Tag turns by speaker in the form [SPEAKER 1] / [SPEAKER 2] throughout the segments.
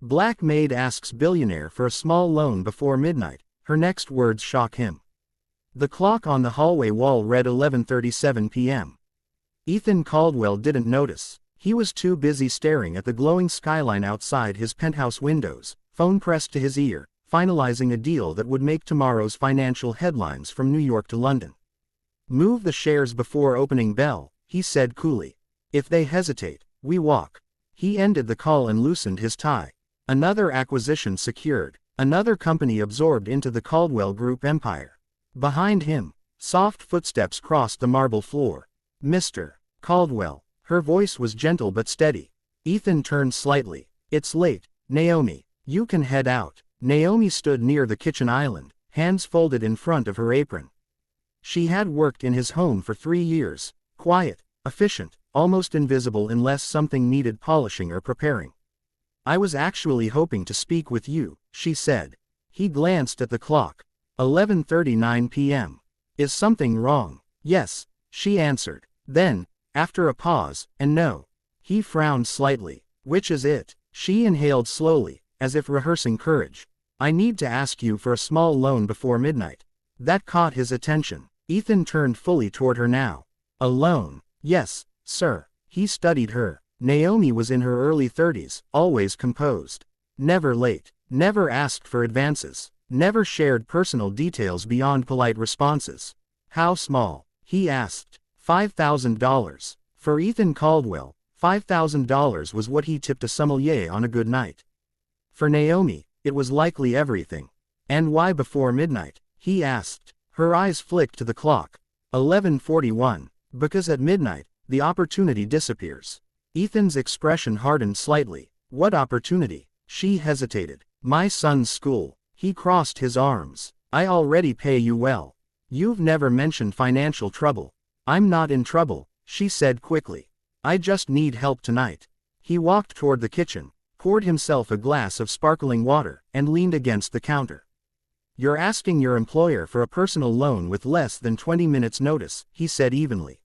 [SPEAKER 1] Black Maid asks Billionaire for a small loan before midnight. Her next words shock him. The clock on the hallway wall read 11:37 p.m. Ethan Caldwell didn't notice. He was too busy staring at the glowing skyline outside his penthouse windows, phone pressed to his ear, finalizing a deal that would make tomorrow's financial headlines from New York to London. "Move the shares before opening bell," he said coolly. "If they hesitate, we walk." He ended the call and loosened his tie. Another acquisition secured, another company absorbed into the Caldwell Group empire. Behind him, soft footsteps crossed the marble floor. "Mr. Caldwell." Her voice was gentle but steady. Ethan turned slightly. "It's late, Naomi. You can head out." Naomi stood near the kitchen island, hands folded in front of her apron. She had worked in his home for 3 years, quiet, efficient, almost invisible unless something needed polishing or preparing. "I was actually hoping to speak with you," she said. He glanced at the clock. 11:39 p.m. "Is something wrong?" "Yes," she answered. Then, after a pause, "and no." He frowned slightly. "Which is it?" She inhaled slowly, as if rehearsing courage. "I need to ask you for a small loan before midnight." That caught his attention. Ethan turned fully toward her now. "A loan?" "Yes, sir." He studied her. Naomi was in her early 30s, always composed. Never late. Never asked for advances. Never shared personal details beyond polite responses. "How small?" he asked. $5,000. For Ethan Caldwell, $5,000 was what he tipped a sommelier on a good night. For Naomi, it was likely everything. "And why before midnight?" he asked. Her eyes flicked to the clock. 11:41. "Because at midnight, the opportunity disappears." Ethan's expression hardened slightly. "What opportunity?" She hesitated. "My son's school." He crossed his arms. "I already pay you well. You've never mentioned financial trouble." "I'm not in trouble," she said quickly. "I just need help tonight." He walked toward the kitchen, poured himself a glass of sparkling water, and leaned against the counter. "You're asking your employer for a personal loan with less than 20 minutes notice," he said evenly.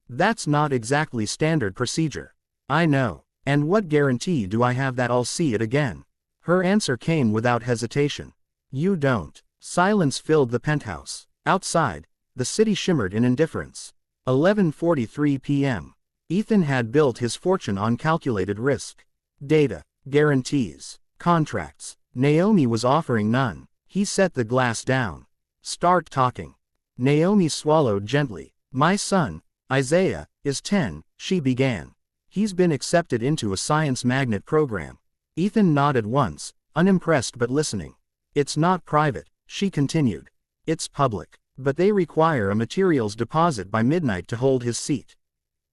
[SPEAKER 1] "That's not exactly standard procedure." "I know. And what guarantee do I have that I'll see it again?" Her answer came without hesitation. "You don't." Silence filled the penthouse. Outside, the city shimmered in indifference. 11:43 p.m. Ethan had built his fortune on calculated risk. Data, guarantees, contracts. Naomi was offering none. He set the glass down. "Start talking." Naomi swallowed gently. "My son, Isaiah, is 10, she began. He's been accepted into a science magnet program." Ethan nodded once, unimpressed but listening. "It's not private," she continued. "It's public. But they require a materials deposit by midnight to hold his seat.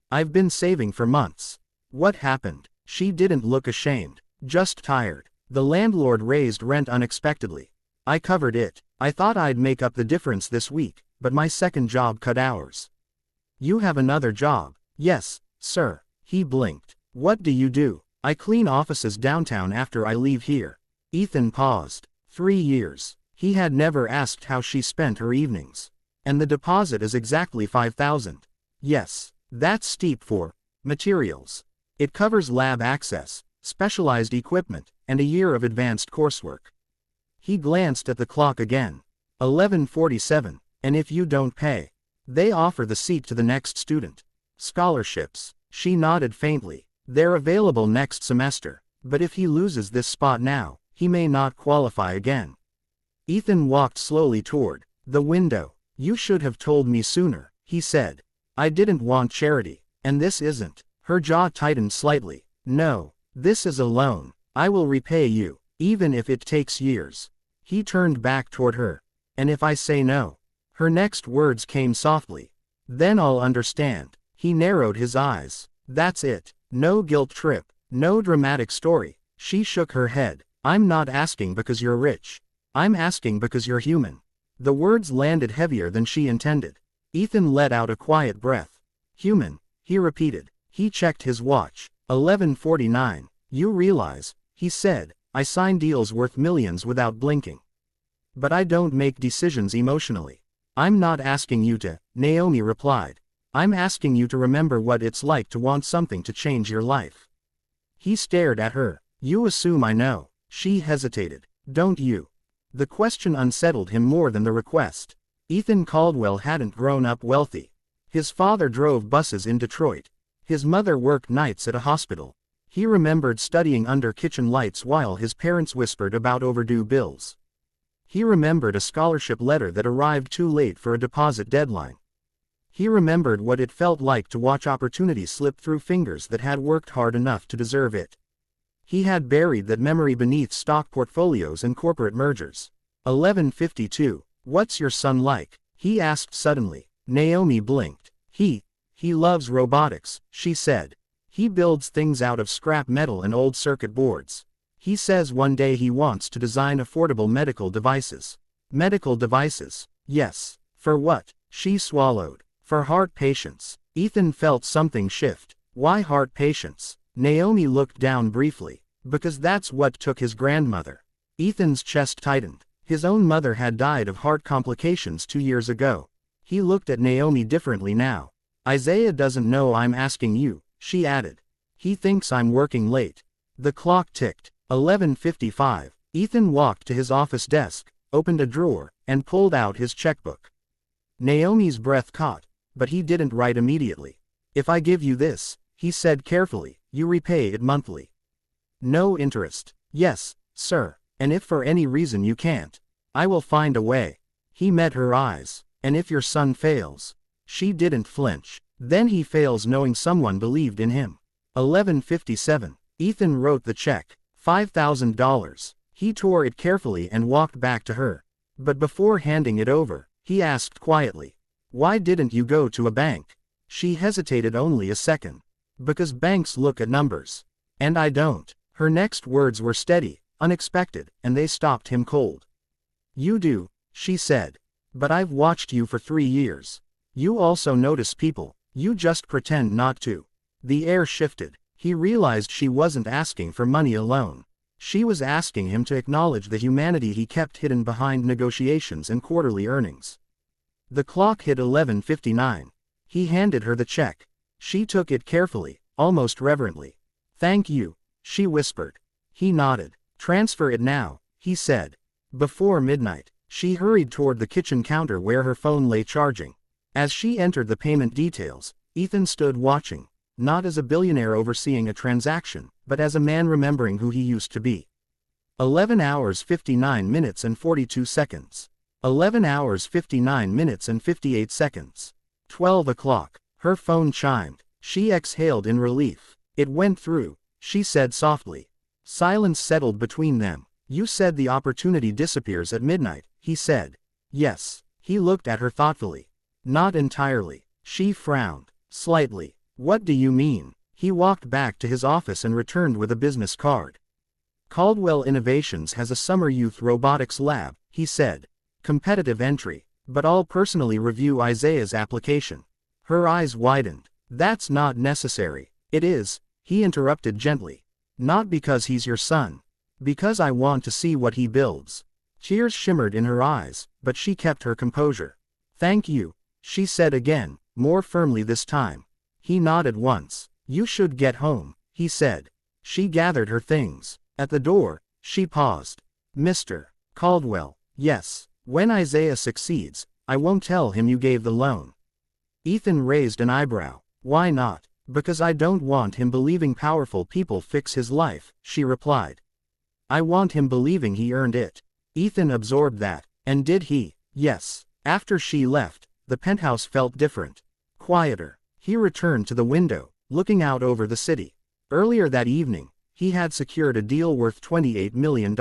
[SPEAKER 1] I've been saving for months." "What happened?" She didn't look ashamed. "Just tired. The landlord raised rent unexpectedly. I covered it. I thought I'd make up the difference this week, but my second job cut hours." "You have another job?" "Yes, sir." He blinked. "What do you do?" "I clean offices downtown after I leave here." Ethan paused. 3 years. He had never asked how she spent her evenings. "And the deposit is exactly $5,000. "Yes. That's steep for materials. It covers lab access, specialized equipment, and a year of advanced coursework." He glanced at the clock again. 11:47. "And if you don't pay?" "They offer the seat to the next student." "Scholarships." She nodded faintly. "They're available next semester. But if he loses this spot now, he may not qualify again." Ethan walked slowly toward the window. "You should have told me sooner," he said. "I didn't want charity. And this isn't." Her jaw tightened slightly. "No. This is a loan. I will repay you, even if it takes years." He turned back toward her. "And if I say no?" Her next words came softly. "Then I'll understand." He narrowed his eyes. "That's it. No guilt trip. No dramatic story." She shook her head. "I'm not asking because you're rich. I'm asking because you're human." The words landed heavier than she intended. Ethan let out a quiet breath. "Human," he repeated. He checked his watch. 11:49. "You realize," he said, "I sign deals worth millions without blinking. But I don't make decisions emotionally." "I'm not asking you to," Naomi replied. "I'm asking you to remember what it's like to want something to change your life." He stared at her. You assume I know. She hesitated. Don't you? The question unsettled him more than the request. Ethan Caldwell hadn't grown up wealthy. His father drove buses in Detroit. His mother worked nights at a hospital. He remembered studying under kitchen lights while his parents whispered about overdue bills. He remembered a scholarship letter that arrived too late for a deposit deadline. He remembered what it felt like to watch opportunity slip through fingers that had worked hard enough to deserve it. He had buried that memory beneath stock portfolios and corporate mergers. 11:52. What's your son like? He asked suddenly. Naomi blinked. He loves robotics, she said. He builds things out of scrap metal and old circuit boards. He says one day he wants to design affordable medical devices. Medical devices? Yes. For what? She swallowed. For heart patients. Ethan felt something shift. Why heart patients? Naomi looked down briefly. Because that's what took his grandmother. Ethan's chest tightened. His own mother had died of heart complications 2 years ago. He looked at Naomi differently now. Isaiah doesn't know I'm asking you, she added. He thinks I'm working late. The clock ticked. 11:55. Ethan walked to his office desk, opened a drawer, and pulled out his checkbook. Naomi's breath caught, but he didn't write immediately. If I give you this, he said carefully, you repay it monthly. No interest. Yes, sir. And if for any reason you can't, I will find a way. He met her eyes. And if your son fails? She didn't flinch. Then he fails knowing someone believed in him. 11:57. Ethan wrote the check. $5,000. He tore it carefully and walked back to her. But before handing it over, he asked quietly, why didn't you go to a bank? She hesitated only a second. Because banks look at numbers. And I don't. Her next words were steady, unexpected, and they stopped him cold. You do, she said. But I've watched you for 3 years. You also notice people, you just pretend not to. The air shifted. He realized she wasn't asking for money alone. She was asking him to acknowledge the humanity he kept hidden behind negotiations and quarterly earnings. The clock hit 11:59. He handed her the check. She took it carefully, almost reverently. Thank you, she whispered. He nodded. Transfer it now, he said. Before midnight, she hurried toward the kitchen counter where her phone lay charging. As she entered the payment details, Ethan stood watching, not as a billionaire overseeing a transaction, but as a man remembering who he used to be. 11 hours 59 minutes and 42 seconds. 11 hours 59 minutes and 58 seconds. 12 o'clock. Her phone chimed. She exhaled in relief. It went through, she said softly. Silence settled between them. You said the opportunity disappears at midnight, he said. Yes. He looked at her thoughtfully. Not entirely. She frowned. Slightly. What do you mean? He walked back to his office and returned with a business card. Caldwell Innovations has a summer youth robotics lab, he said. Competitive entry. But I'll personally review Isaiah's application. Her eyes widened. That's not necessary. It is, he interrupted gently. Not because he's your son. Because I want to see what he builds. Tears shimmered in her eyes, but she kept her composure. Thank you, she said again, more firmly this time. He nodded once. You should get home, he said. She gathered her things. At the door, she paused. Mr. Caldwell, yes, when Isaiah succeeds, I won't tell him you gave the loan. Ethan raised an eyebrow. Why not? Because I don't want him believing powerful people fix his life, she replied. I want him believing he earned it. Ethan absorbed that. And did he? Yes. After she left, the penthouse felt different. Quieter. He returned to the window, looking out over the city. Earlier that evening, he had secured a deal worth $28 million.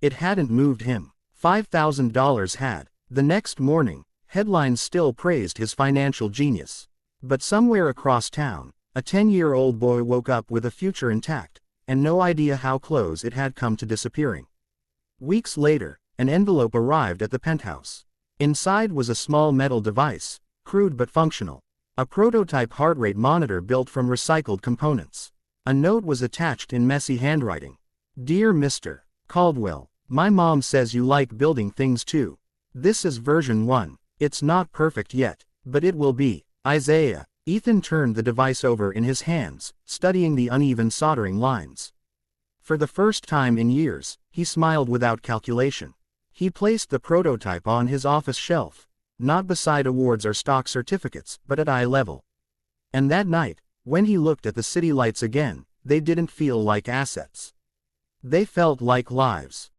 [SPEAKER 1] It hadn't moved him. $5,000 had. The next morning, headlines still praised his financial genius. But somewhere across town, a 10-year-old boy woke up with a future intact, and no idea how close it had come to disappearing. Weeks later, an envelope arrived at the penthouse. Inside was a small metal device, crude but functional. A prototype heart rate monitor built from recycled components. A note was attached in messy handwriting. Dear Mr. Caldwell, my mom says you like building things too. This is version 1. It's not perfect yet, but it will be. Isaiah. Ethan turned the device over in his hands, studying the uneven soldering lines. For the first time in years, he smiled without calculation. He placed the prototype on his office shelf, not beside awards or stock certificates, but at eye level. And that night, when he looked at the city lights again, they didn't feel like assets. They felt like lives.